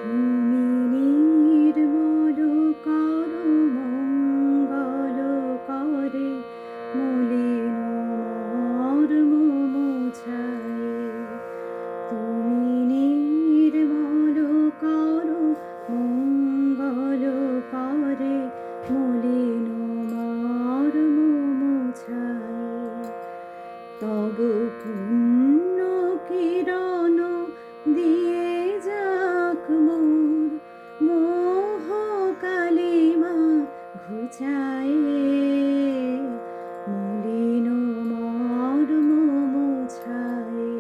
তুমি নির্মল করো মঙ্গল করে মলিন মর্ম মুছায়ে। তুমি নির্মল করো মঙ্গল করে মলিন মর্ম মুছায়ে। তব পুণ্য কিরণ দিয়ে যাক মোর মোহ কালিমা ঘুচায়ে। মলিন মর্ম মুছায়ে।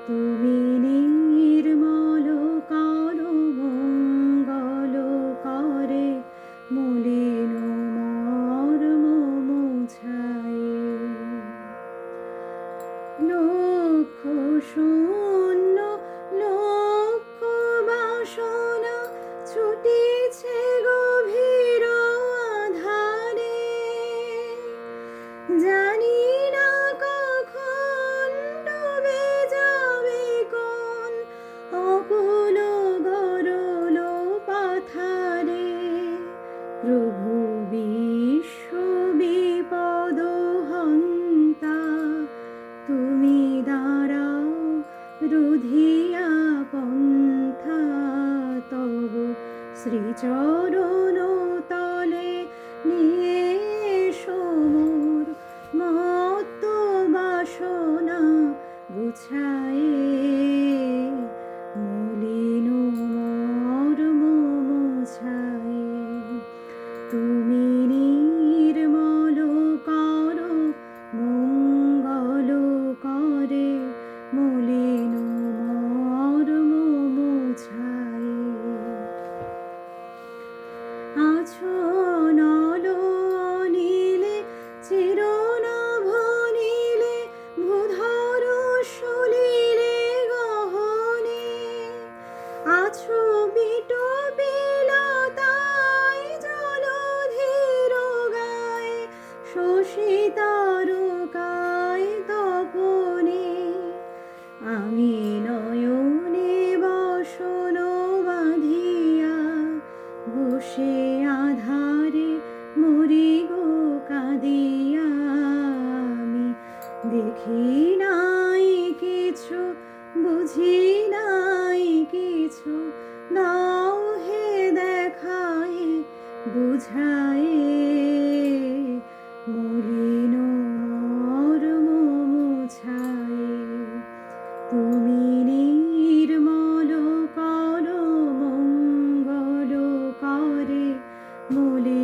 তুমি নির্মল করো মঙ্গল করে মলিন মর্ম মুছায়ে। লক্ষ শূন্য লক্ষ বাসনা ছুটিছে গভীর আধারে। জানি না কখন ডুবে যাবে কোন অকুল গরল পাথারে। প্রভু বিশ্ব বিপদ হন্তা তুমি দাঁড়াও রুধিয়া পন্থা। তব শ্রীচরণ তলে নিয়ে এসো মোর মত্ত বাসনা গুছায়ে। মলিন মর্ম মুছায়ে। তুমি নির্মল করো মঙ্গল করে মলিন মর্ম মুছায়ে। আছো নল নীলে চিরনভ নীলে ভূধর সলিলে গহনে। আছো বিট বিলাতায় জলধির গায়ে শশী তারকায় তপনে। আমি নয়নে বসন বাঁধিয়া বসে আধারে মরি গো কাঁদিয়া। আমি দেখি নাই কিছু বুঝি নাই কিছু দাও হে দেখায় বুঝায়ে। মলিন মর্ম মুছায়ে। তুমি নির্মল করো মঙ্গল করে মলিন